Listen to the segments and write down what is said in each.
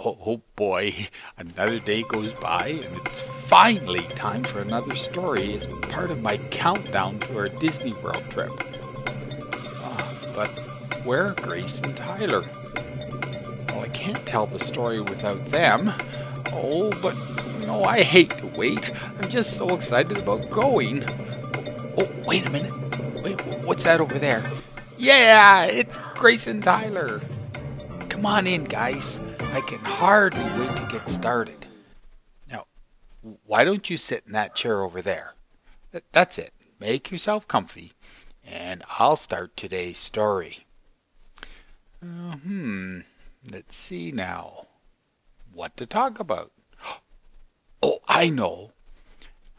Oh boy, another day goes by, and it's finally time for another story as part of my countdown to our Disney World trip. But where are Grace and Tyler? Well, I can't tell the story without them. Oh, but no, I hate to wait. I'm just so excited about going. Oh, wait a minute. Wait, what's that over there? Yeah, it's Grace and Tyler. Come on in, guys. I can hardly wait to get started. Now, why don't you sit in that chair over there? That's it. Make yourself comfy, and I'll start today's story. Uh, hmm, let's see now. What to talk about? Oh, I know.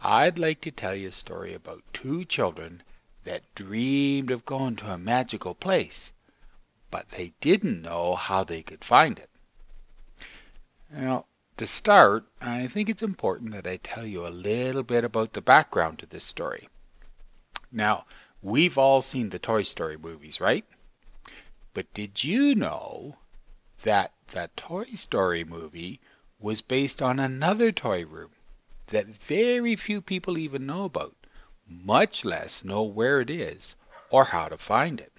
I'd like to tell you a story about two children that dreamed of going to a magical place, but they didn't know how they could find it. Now, to start, I think it's important that I tell you a little bit about the background to this story. Now, we've all seen the Toy Story movies, right? But did you know that the Toy Story movie was based on another toy room that very few people even know about, much less know where it is or how to find it?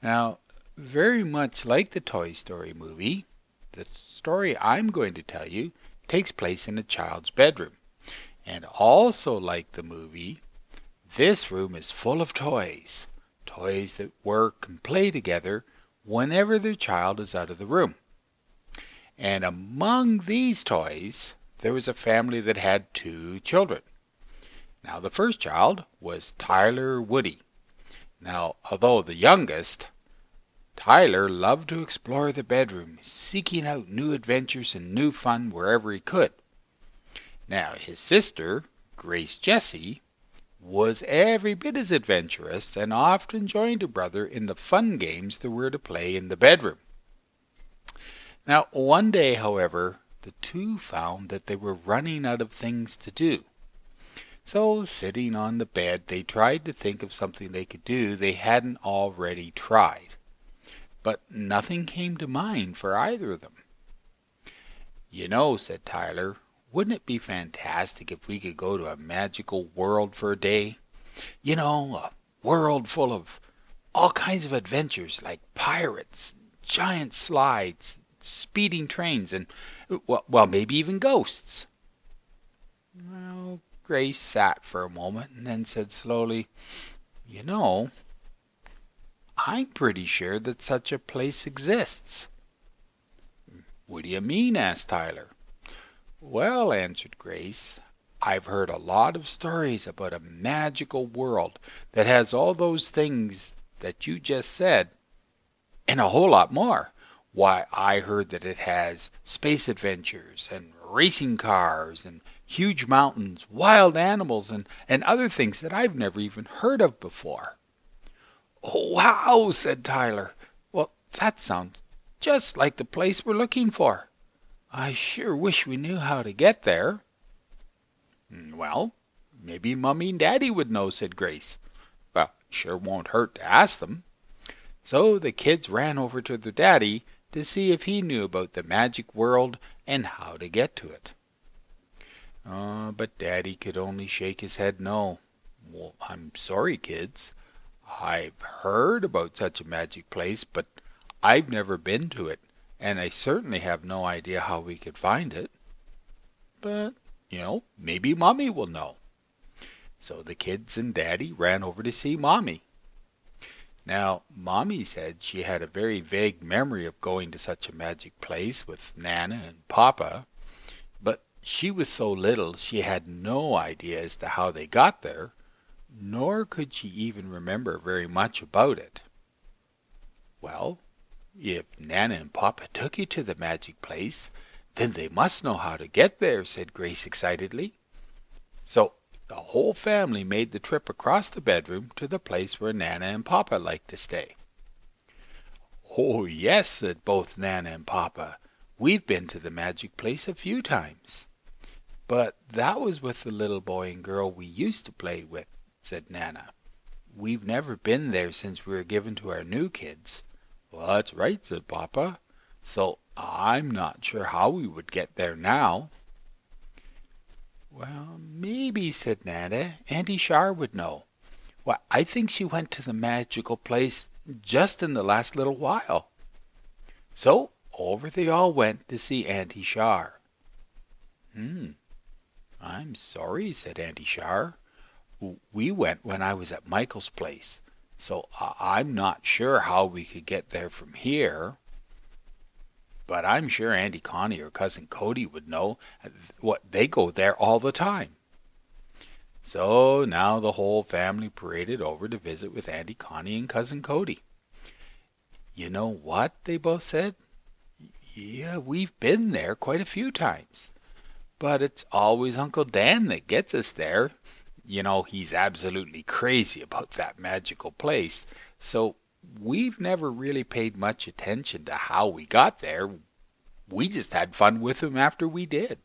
Now, very much like the Toy Story movie, the story I'm going to tell you takes place in a child's bedroom. And also like the movie, this room is full of toys. Toys that work and play together whenever their child is out of the room. And among these toys, there was a family that had two children. Now, the first child was Tyler Woody. Now, although the youngest, Tyler loved to explore the bedroom, seeking out new adventures and new fun wherever he could. Now, his sister, Grace Jessie, was every bit as adventurous and often joined her brother in the fun games there were to play in the bedroom. Now, one day, however, the two found that they were running out of things to do. So, sitting on the bed, they tried to think of something they could do they hadn't already tried. But nothing came to mind for either of them. You know, said Tyler, wouldn't it be fantastic if we could go to a magical world for a day? You know, a world full of all kinds of adventures like pirates, giant slides, speeding trains, and, well, maybe even ghosts. Well, Grace sat for a moment and then said slowly, You know, I'm pretty sure that such a place exists. What do you mean? Asked Tyler. Well, answered Grace, I've heard a lot of stories about a magical world that has all those things that you just said, and a whole lot more. Why, I heard that it has space adventures and racing cars and huge mountains, wild animals, and other things that I've never even heard of before. Oh, wow, said Tyler. Well, that sounds just like the place we're looking for. I sure wish we knew how to get there. Well, maybe Mummy and Daddy would know, said Grace. Well, sure won't hurt to ask them. So the kids ran over to their daddy to see if he knew about the magic world and how to get to it. But Daddy could only shake his head no. Well, I'm sorry, kids. I've heard about such a magic place, but I've never been to it, and I certainly have no idea how we could find it. But, maybe Mommy will know. So the kids and Daddy ran over to see Mommy. Now, Mommy said she had a very vague memory of going to such a magic place with Nana and Papa, but she was so little she had no idea as to how they got there, nor could she even remember very much about it. Well, if Nana and Papa took you to the magic place, then they must know how to get there, said Grace excitedly. So the whole family made the trip across the bedroom to the place where Nana and Papa liked to stay. Oh, yes, said both Nana and Papa. We've been to the magic place a few times. But that was with the little boy and girl we used to play with, said Nana. We've never been there since we were given to our new kids. Well, that's right, said Papa. so I'm not sure how we would get there now." "Well, maybe," said Nana, "Auntie Shar would know. Why, I think she went to the magical place just in the last little while." So over they all went to see Auntie Shar. "I'm sorry," said Auntie Shar. "We went when I was at Michael's place, so I'm not sure how we could get there from here. But I'm sure Auntie Connie or Cousin Cody would know. What, they go there all the time." So now the whole family paraded over to visit with Auntie Connie and Cousin Cody. "You know what?" they both said. "Yeah, we've been there quite a few times, but it's always Uncle Dan that gets us there. You know, he's absolutely crazy about that magical place, so we've never really paid much attention to how we got there. We just had fun with him after we did."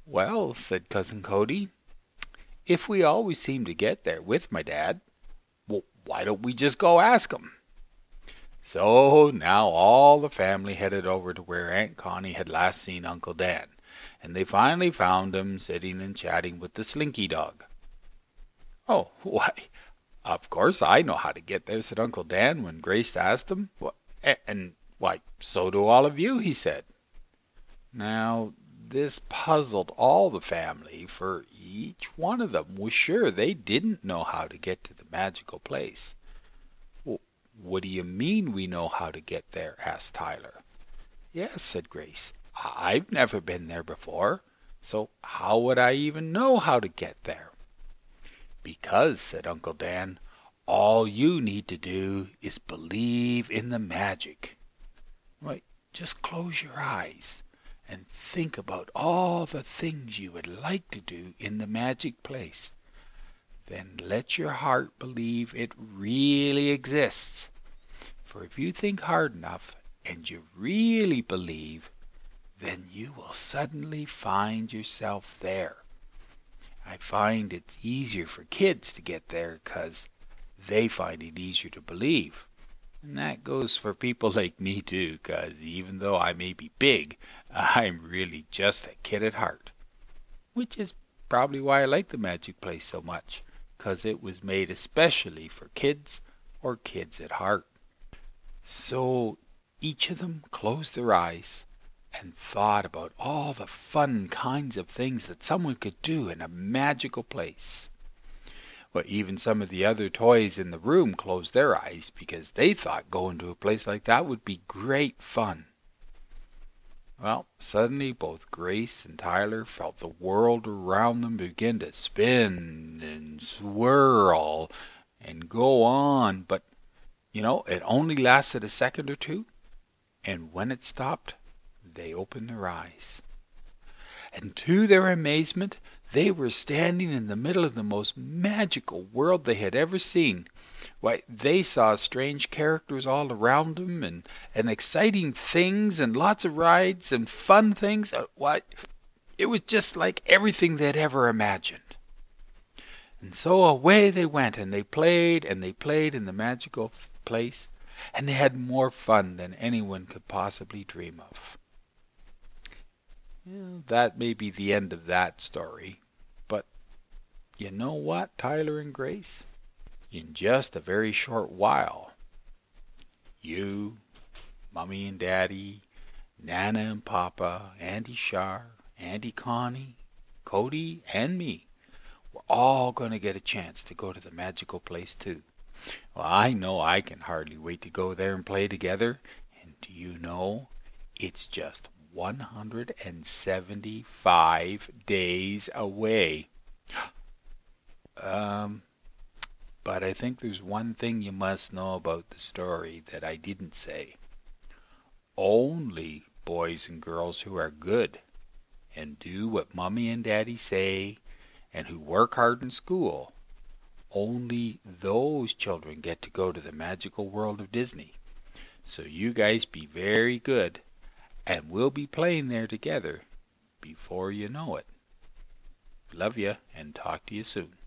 "Well," said Cousin Cody, "if we always seem to get there with my dad, why don't we just go ask him?" So now all the family headed over to where Aunt Connie had last seen Uncle Dan, and they finally found him sitting and chatting with the Slinky dog. "Oh, why, of course I know how to get there," said Uncle Dan when Grace asked him. "And why, so do all of you," he said. Now this puzzled all the family, for each one of them was sure they didn't know how to get to the magical place. "What do you mean we know how to get there?" asked Tyler. "Yes," said Grace. "I've never been there before, so how would I even know how to get there?" "Because," said Uncle Dan, "all you need to do is believe in the magic. Why, just close your eyes and think about all the things you would like to do in the magic place. Then let your heart believe it really exists. For if you think hard enough and you really believe, then you will suddenly find yourself there. I find it's easier for kids to get there 'cause they find it easier to believe. And that goes for people like me too, 'cause even though I may be big, I'm really just a kid at heart. Which is probably why I like the magic place so much, 'cause it was made especially for kids or kids at heart." So each of them closed their eyes and thought about all the fun kinds of things that someone could do in a magical place. Well, even some of the other toys in the room closed their eyes because they thought going to a place like that would be great fun. Well, suddenly both Grace and Tyler felt the world around them begin to spin and swirl and go on, but it only lasted a second or two, and when it stopped, they opened their eyes. And to their amazement, they were standing in the middle of the most magical world they had ever seen. Why, they saw strange characters all around them, and exciting things, and lots of rides, and fun things. Why, it was just like everything they'd ever imagined. And so away they went, and they played in the magical place, and they had more fun than anyone could possibly dream of. Well, that may be the end of that story, but you know what, Tyler and Grace? In just a very short while, you, Mummy and Daddy, Nana and Papa, Auntie Shar, Auntie Connie, Cody, and me, we're all going to get a chance to go to the magical place too. Well, I know I can hardly wait to go there and play together, and do you know, it's just 175 days away. But I think there's one thing you must know about the story that I didn't say. Only boys and girls who are good and do what Mummy and Daddy say and who work hard in school, only those children get to go to the magical world of Disney. So you guys be very good, and we'll be playing there together before you know it. Love ya, and talk to you soon.